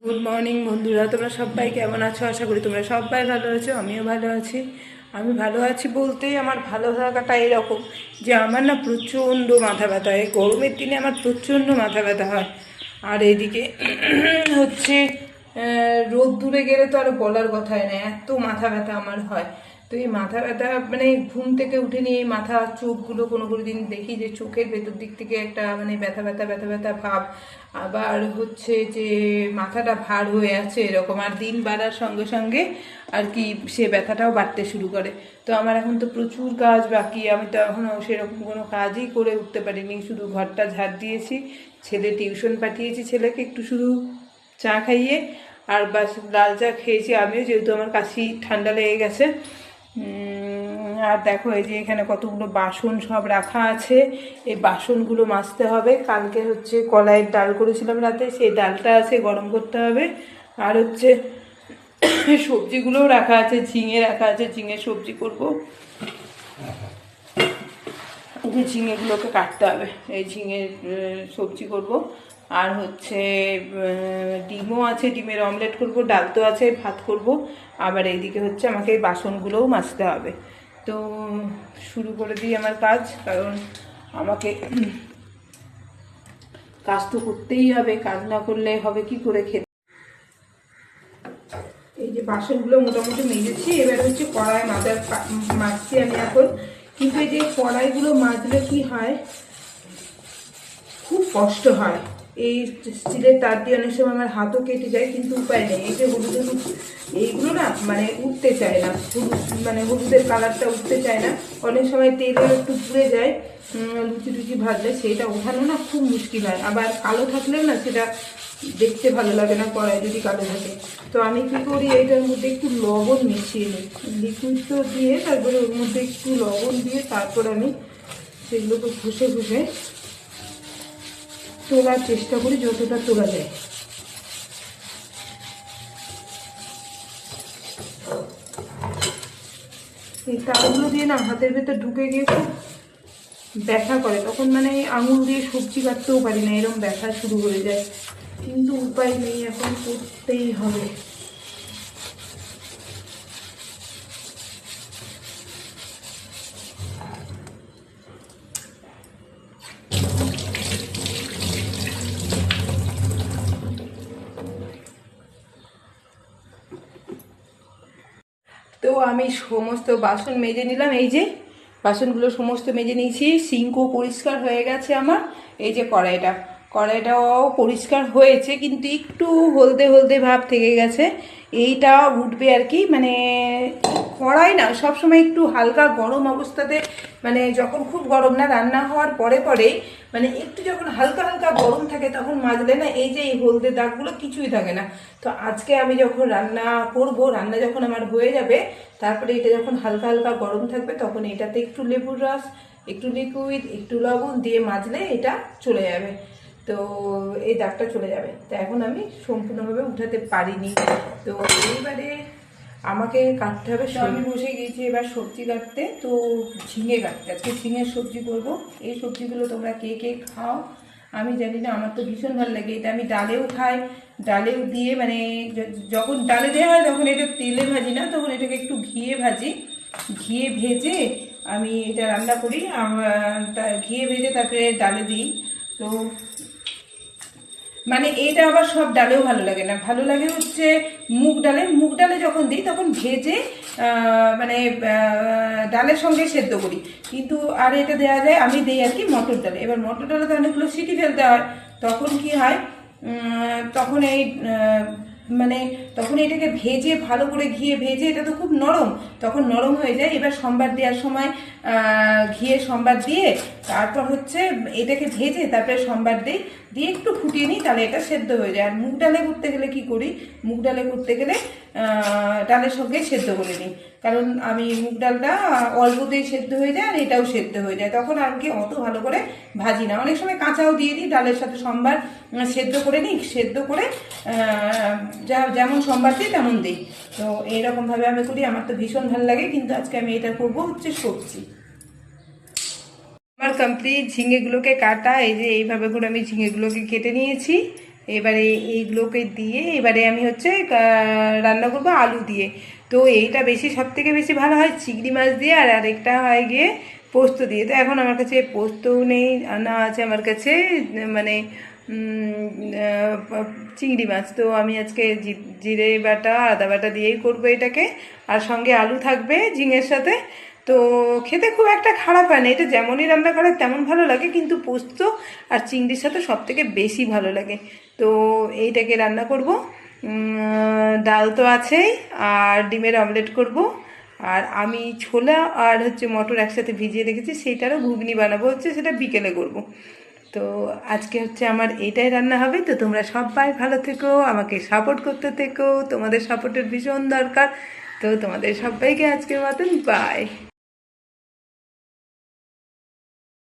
Good morning বন্ধুরা, তোমরা সবাই কেমন আছো? আশা করি তোমরা সবাই ভালো আছো। আমিও ভালো আছি। আমি ভালো আছি বলতেই আমার ভালো থাকাটা এরকম যে আমার না প্রচণ্ড মাথা ব্যথা হয়। গরমের দিনে আমার প্রচণ্ড মাথা ব্যথা হয়। আর এইদিকে হচ্ছে রোদ দূরে গেলে তো আর বলার কথাই না, এত মাথা ব্যথা আমার হয়। তো এই মাথা ব্যথা মানে ঘুম থেকে উঠে নিয়ে এই মাথা চোখগুলো কোনো কোনো দিন দেখি যে চোখের ভেতর দিক থেকে একটা মানে ব্যথা ব্যথা ব্যথা ব্যথা ভাব, আবার হচ্ছে যে মাথাটা ভার হয়ে আছে এরকম। আর দিন বাড়ার সঙ্গে সঙ্গে আর কি সে ব্যথাটাও বাড়তে শুরু করে। তো আমার এখন তো প্রচুর কাজ বাকি, আমি তো এখনও সেরকম কোনো কাজই করে উঠতে পারিনি, শুধু ঘরটা ঝাড় দিয়েছি, ছেলে টিউশন পাঠিয়েছি, ছেলেকে একটু শুধু চা খাইয়ে আর বাস লাল চা খেয়েছি আমিও, যেহেতু আমার কাশি ঠান্ডা লেগে গেছে। আর দেখো এই যে এখানে কতগুলো বাসন সব রাখা আছে, এই বাসনগুলো মাজতে হবে। কালকে হচ্ছে কলাইয়ের ডাল করেছিলাম রাতে, সেই ডালটা আছে, গরম করতে হবে। আর হচ্ছে সবজিগুলোও রাখা আছে, ঝিঙে রাখা আছে, ঝিঙে সবজি করব। যে ঝিঙেগুলোকে কাটতে হবে, এই ঝিঙে সবজি করব। আর হচ্ছে ডিমও আছে, ডিমের অমলেট করব, ডাল তো আছে, ভাত করব। আবার এইদিকে হচ্ছে আমাকে এই বাসনগুলোও মাজতে হবে। তো শুরু করে দিই আমার কাজ, কারণ আমাকে কাজ তো করতেই হবে, কাজ না করলে হবে কি করে খেতে। এই যে বাসনগুলো মোটামুটি মেজেছি, এবার হচ্ছে কড়াই মাজছি আমি এখন। কিন্তু এই যে কড়াইগুলো মাজলে কি হয়, খুব কষ্ট হয়। এই স্টিলের তার দিয়ে অনেক সময় আমার হাতও কেটে যায়, কিন্তু উপায় নেই। এই যে হলুদ হলুদ এইগুলো না মানে উঠতে চায় না, হলুদ মানে হলুদের কালারটা উঠতে চায় না। অনেক সময় তেলও একটু পুড়ে যায় লুচি টুচি ভাজলে, সেটা ওঠানো না খুব মুশকিল হয়। আবার কালো থাকলেও না সেটা দেখতে ভালো লাগে না, কড়াই যদি কালো থাকে। তো আমি কী করি, এইটার মধ্যে একটু লবণ মিশিয়ে নিই, লিকুইড তো দিয়ে তারপরে ওর মধ্যে একটু লবণ দিয়ে তারপর আমি সেগুলোকে ঘষে ঘষে তোলার চেষ্টা করি, যতটা তোলা যায়। এই তারগুলো দিয়ে না হাতের ভেতর ঢুকে গিয়ে খুব ব্যথা করে, তখন মানে আঙুল দিয়ে সবজি কাটতেও পারি না, এরকম ব্যথা শুরু হয়ে যায়। কিন্তু উপায় নেই, এখন করতেই হবে। তো আমি সমস্ত বাসন মেজে নিলাম, এই যে বাসনগুলো সমস্ত মেজে নিয়েছি, সিঙ্কও পরিষ্কার হয়ে গেছে আমার। এই যে কড়াইটাও পরিষ্কার হয়েছে, কিন্তু একটু হলদে হলদে ভাব থেকে গেছে, এইটা উঠবে আর কি। মানে কড়াই না সবসময় একটু হালকা গরম অবস্থাতে, মানে যখন খুব গরম না, রান্না হওয়ার পরে পরে মানে একটু যখন হালকা হালকা গরম থাকে তখন মাজলে না এই যে এই হলদে দাগগুলো কিছুই থাকে না। তো আজকে আমি যখন রান্না করব, রান্না যখন আমার হয়ে যাবে, তারপরে এটা যখন হালকা হালকা গরম থাকবে তখন এটাতে একটু লেবুর রস, একটু লিকুইড, একটু লবণ দিয়ে মাজলে এটা চলে যাবে। তো এই দাগটা চলে যাবে। তো এখন আমি সম্পূর্ণভাবে উঠাতে পারিনি। তো এইবারে আমাকে কাটতে হবে। আমি বসে গিয়েছি এবার সবজি কাটতে, তো ঝিঙে কাটতে, আজকে ঝিঙের সবজি করব। এই সবজিগুলো তোমরা কে কে খাও আমি জানি না, আমার তো ভীষণ ভালো লাগে। এটা আমি ডালেও খাই, ডালেও দিয়ে মানে যখন ডালে দেওয়া হয় তখন এটা তেলে ভাজি না, তখন এটাকে একটু ঘিয়ে ভাজি, ঘিয়ে ভেজে আমি এটা রান্না করি। ঘিয়ে ভেজে তারপরে ডালে দিই। তো মানে এটা আবার সব ডালেও ভালো লাগে না, ভালো লাগে হচ্ছে মুগ ডালে যখন দিই তখন ভেজে মানে ডালের সঙ্গে সেদ্ধ করি। কিন্তু আর এটা দেওয়া যায়, আমি দিই আর কি মটর ডালে। এবার মটর ডালে তো অনেকগুলো সিটি ফেলতে হয়, তখন কি হয় তখন এই মানে তখন এটাকে ভেজে ভালো করে ঘিয়ে ভেজে, এটা তো খুব নরম, তখন নরম হয়ে যায়। এবার সম্বার দেওয়ার সময় ঘিয়ে সম্বার দিয়ে তারপর হচ্ছে এটাকে ভেজে তারপরে সম্বার দিই, দিয়ে একটু ফুটিয়ে নিই, তাহলে এটা সেদ্ধ হয়ে যায়। আর মুগ ডালে করতে গেলে কি করি, মুগ ডালে করতে গেলে ডালের সঙ্গে সেদ্ধ করে নিই, কারণ আমি মুগ ডালটা অল্পতেই সেদ্ধ হয়ে যায় আর এটাও সেদ্ধ হয়ে যায়, তখন আর কি অত ভালো করে ভাজি না। অনেক সময় কাঁচাও দিয়ে দিই, ডালের সাথে সম্বার সেদ্ধ করে নিই, সেদ্ধ করে যেমন সম্বার দিই তেমন দিই। তো এইরকমভাবে আমি করি, আমার তো ভীষণ ভালো লাগে। কিন্তু আজকে আমি এটা করবো হচ্ছে সবজি। আমার কমপ্লিট ঝিঙেগুলোকে কাটা, এই যে এইভাবে করে আমি ঝিঙেগুলোকে কেটে নিয়েছি। এবারে এইগুলোকে দিয়ে এবারে আমি হচ্ছে রান্না করবো আলু দিয়ে। তো এইটা বেশি সব থেকে বেশি ভালো হয় চিংড়ি মাছ দিয়ে, আর আরেকটা হয় গিয়ে পোস্ত দিয়ে। তো এখন আমার কাছে পোস্তও নেই, না আছে আমার কাছে মানে চিংড়ি মাছ। তো আমি আজকে জিরে বাটা আদা বাটা দিয়েই করবো এটাকে, আর সঙ্গে আলু থাকবে ঝিঙের সাথে। তো খেতে খুব একটা খারাপ হয় না, এটা যেমনই রান্না করে তেমন ভালো লাগে, কিন্তু পোস্ত আর চিংড়ির সাথে সব থেকে বেশি ভালো লাগে। তো এইটাকে রান্না করব। ডাল তো আছেই, আর ডিমের অমলেট করব। আর আমি ছোলা আর হচ্ছে মটর একসাথে ভিজিয়ে রেখেছি, সেইটারও ঘুগনি বানাবো, হচ্ছে সেটা বিকেলে করব। তো আজকে হচ্ছে আমার এইটাই রান্না হবে। তো তোমরা সবাই ভালো থেকো, আমাকে সাপোর্ট করতে থেকো, তোমাদের সাপোর্টের ভীষণ দরকার। তো তোমাদের সবাইকে আজকের মতন বাই।